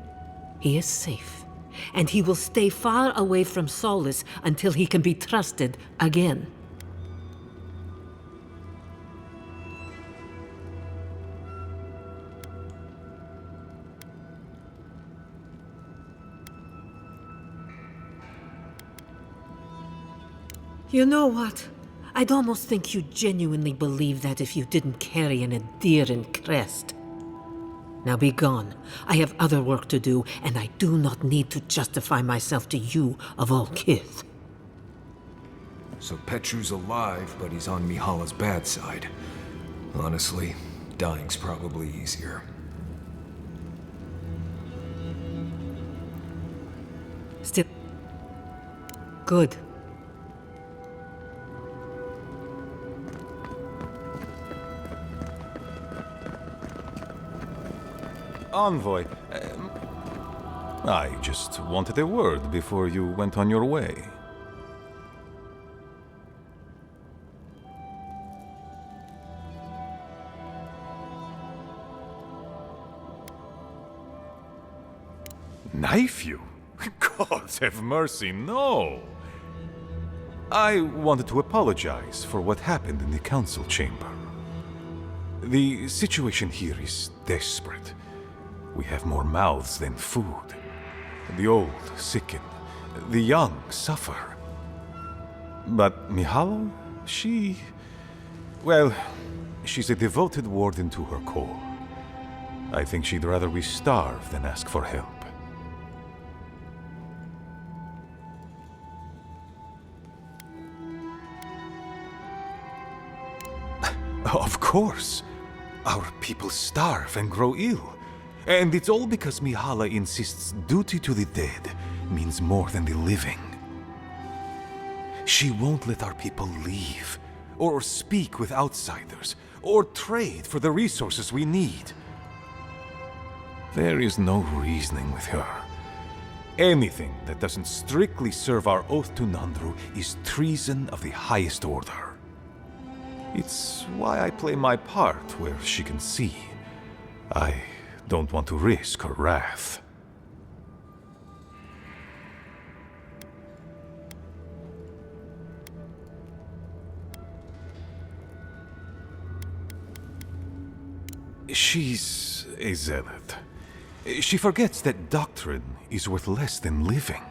he is safe, and he will stay far away from Solace until he can be trusted again. You know what? I'd almost think you genuinely believe that if you didn't carry an Adiren crest. Now be gone. I have other work to do, and I do not need to justify myself to you of all kith. So Petru's alive, but he's on Mihala's bad side. Honestly, dying's probably easier. Still... Good. Envoy, I just wanted a word before you went on your way. Knife you? God have mercy, no! I wanted to apologize for what happened in the council chamber. The situation here is desperate. We have more mouths than food. The old sicken, the young suffer. But Mihala, well, she's a devoted warden to her core. I think she'd rather we starve than ask for help. Of course. Our people starve and grow ill. And it's all because Mihala insists duty to the dead means more than the living. She won't let our people leave, or speak with outsiders, or trade for the resources we need. There is no reasoning with her. Anything that doesn't strictly serve our oath to Nandru is treason of the highest order. It's why I play my part where she can see. I don't want to risk her wrath. She's a zealot. She forgets that doctrine is worth less than living.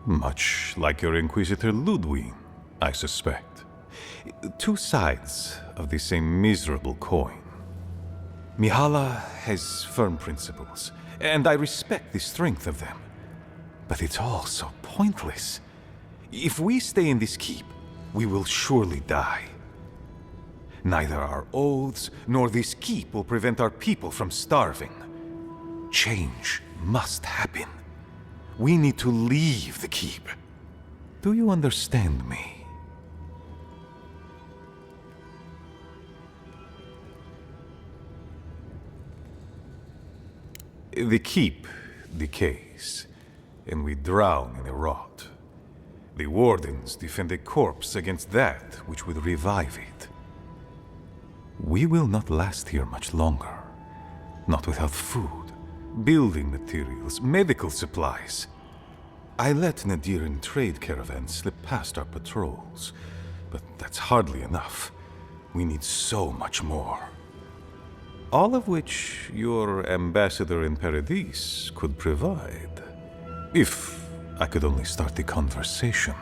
Much like your Inquisitor Ludwig, I suspect. Two sides of the same miserable coin. Mihala has firm principles, and I respect the strength of them. But it's all so pointless. If we stay in this keep, we will surely die. Neither our oaths nor this keep will prevent our people from starving. Change must happen. We need to leave the keep. Do you understand me? The keep decays, and we drown in the rot. The wardens defend a corpse against that which would revive it. We will not last here much longer. Not without food, building materials, medical supplies. I let Nadiran trade caravans slip past our patrols, but that's hardly enough. We need so much more. All of which your ambassador in Paradise could provide. If I could only start the conversation.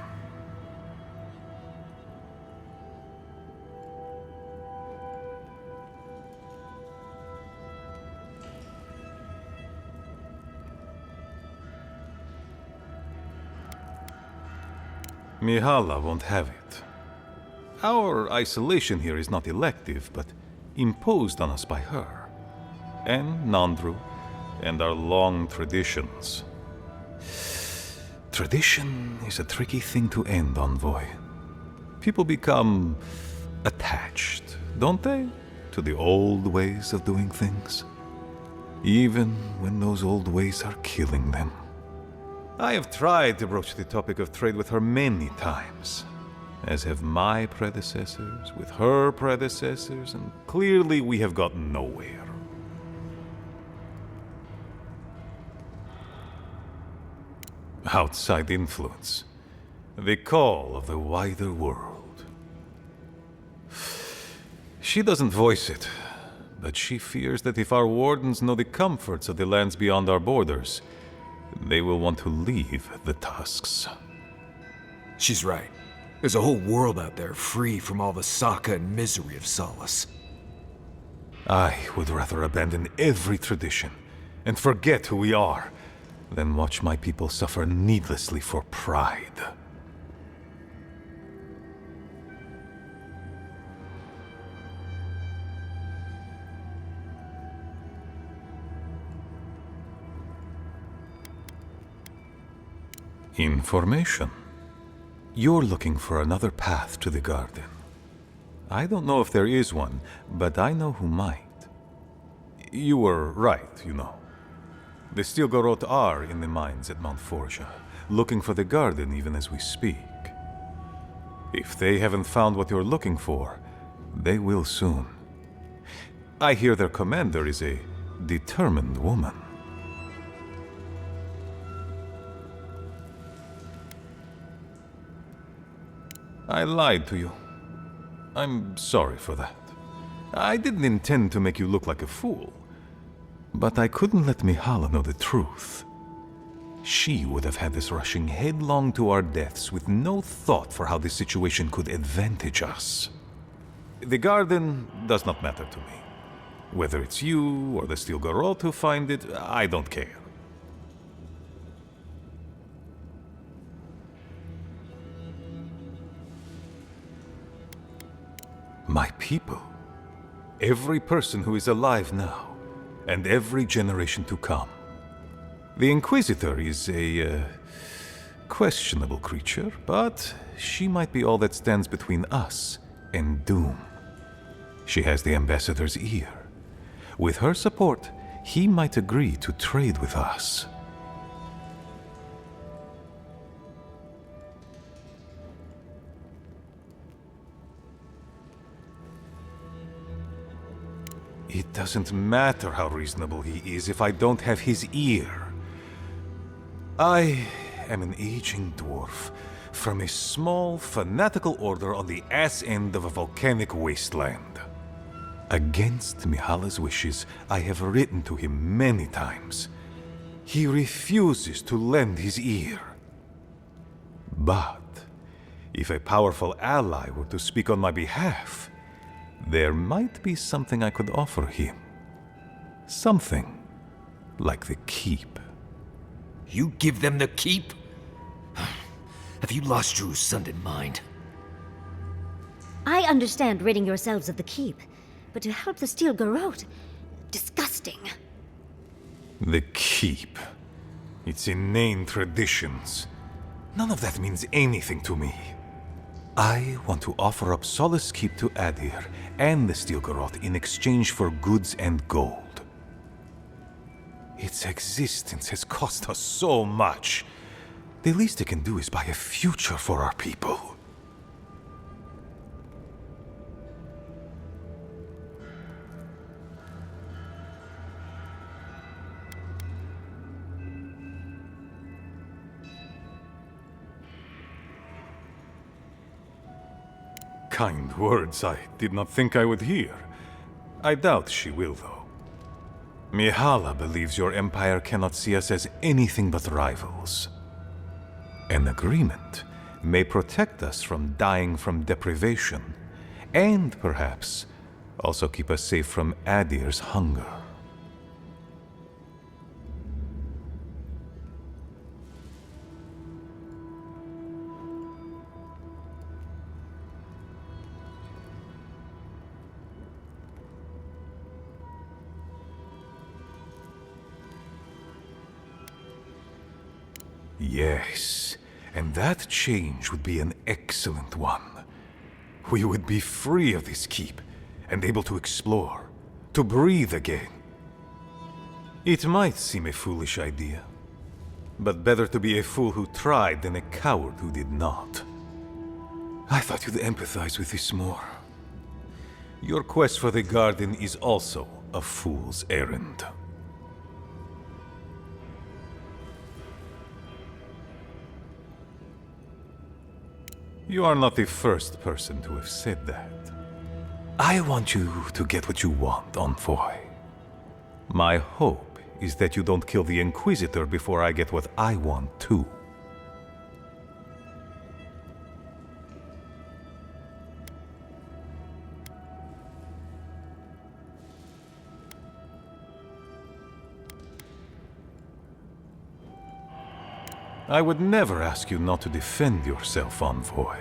Mihala won't have it. Our isolation here is not elective, but imposed on us by her, and Nandru, and our long traditions. Tradition is a tricky thing to end, Envoy. People become attached, don't they, to the old ways of doing things? Even when those old ways are killing them. I have tried to broach the topic of trade with her many times, as have my predecessors with her predecessors, and clearly we have gotten nowhere. Outside influence. The call of the wider world. She doesn't voice it, but she fears that if our wardens know the comforts of the lands beyond our borders, they will want to leave the tusks. She's right. There's a whole world out there free from all the Saka and misery of Solace. I would rather abandon every tradition and forget who we are than watch my people suffer needlessly for pride. Information. You're looking for another path to the garden. I don't know if there is one, but I know who might. You were right, you know. The Steel Garrote are in the mines at Mount Forja, looking for the garden even as we speak. If they haven't found what you're looking for, they will soon. I hear their commander is a determined woman. I lied to you. I'm sorry for that. I didn't intend to make you look like a fool. But I couldn't let Mihala know the truth. She would have had us rushing headlong to our deaths with no thought for how this situation could advantage us. The garden does not matter to me. Whether it's you or the Steel Garrote who find it, I don't care. My people. Every person who is alive now, and every generation to come. The Inquisitor is a questionable creature, but she might be all that stands between us and doom. She has the Ambassador's ear. With her support, he might agree to trade with us. It doesn't matter how reasonable he is if I don't have his ear. I am an aging dwarf from a small, fanatical order on the ass end of a volcanic wasteland. Against Mihala's wishes, I have written to him many times. He refuses to lend his ear. But if a powerful ally were to speak on my behalf, there might be something I could offer him. Something like the keep. You give them the keep? Have you lost your Sundan mind? I understand ridding yourselves of the keep, but to help the Steel Garrote... disgusting. The keep. Its inane traditions. None of that means anything to me. I want to offer up Solace Keep to Adir and the Steel Garrote in exchange for goods and gold. Its existence has cost us so much. The least it can do is buy a future for our people. Kind words I did not think I would hear. I doubt she will, though. Mihala believes your empire cannot see us as anything but rivals. An agreement may protect us from dying from deprivation, and perhaps also keep us safe from Adir's hunger. Yes, and that change would be an excellent one. We would be free of this keep, and able to explore, to breathe again. It might seem a foolish idea, but better to be a fool who tried than a coward who did not. I thought you'd empathize with this more. Your quest for the garden is also a fool's errand. You are not the first person to have said that. I want you to get what you want, Envoy. My hope is that you don't kill the Inquisitor before I get what I want too. I would never ask you not to defend yourself, Envoy.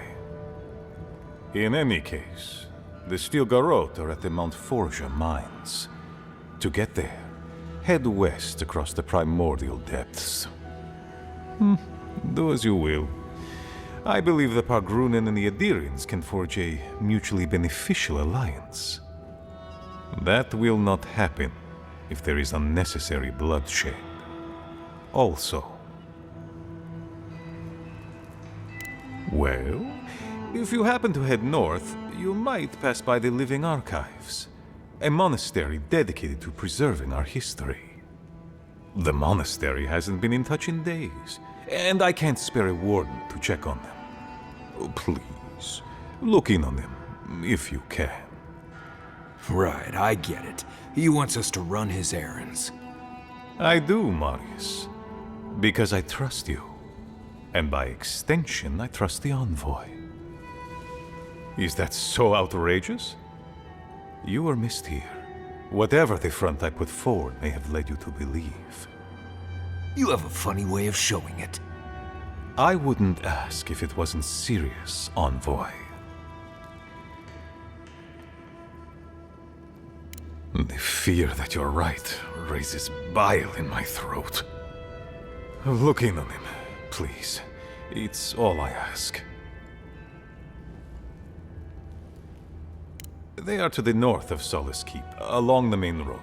In any case, the Steel Garrote are at the Mount Forja mines. To get there, head west across the primordial depths. Do as you will. I believe the Pargrunen and the Adirians can forge a mutually beneficial alliance. That will not happen if there is unnecessary bloodshed. Also, well, if you happen to head north, you might pass by the Living Archives, a monastery dedicated to preserving our history. The monastery hasn't been in touch in days, and I can't spare a warden to check on them. Oh, please, look in on them, if you can. Right, I get it. He wants us to run his errands. I do, Marius. Because I trust you. And by extension, I trust the envoy. Is that so outrageous? You were missed here. Whatever the front I put forward may have led you to believe. You have a funny way of showing it. I wouldn't ask if it wasn't serious, envoy. The fear that you're right raises bile in my throat. Look in on him, please. It's all I ask. They are to the north of Solace Keep, along the main road.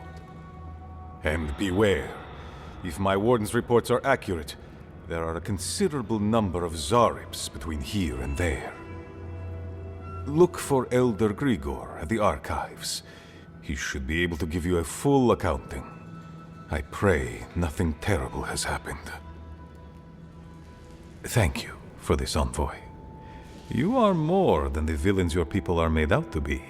And beware, if my warden's reports are accurate, there are a considerable number of Zarips between here and there. Look for Elder Grigor at the Archives. He should be able to give you a full accounting. I pray nothing terrible has happened. Thank you for this, envoy. You are more than the villains your people are made out to be.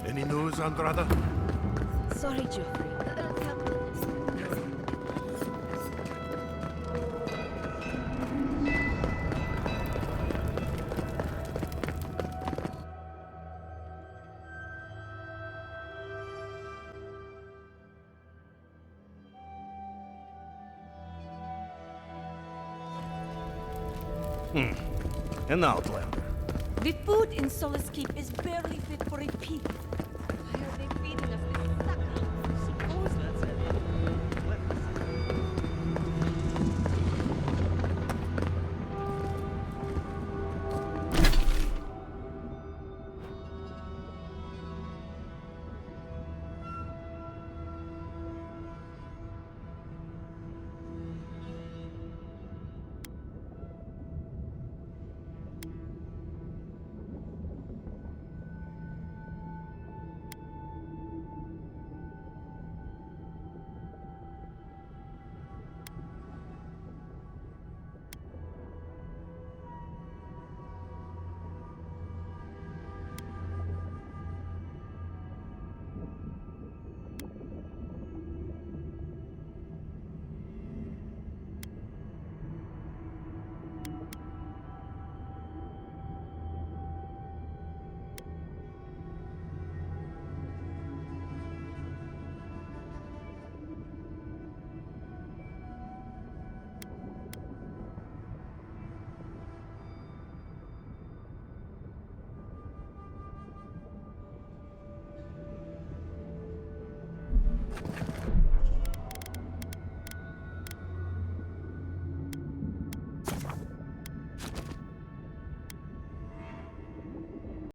Any news, Andrada? Sorry, Geoffrey. An outlander. The food in Solace Keep is barely fit for a pig. Why are they feeding us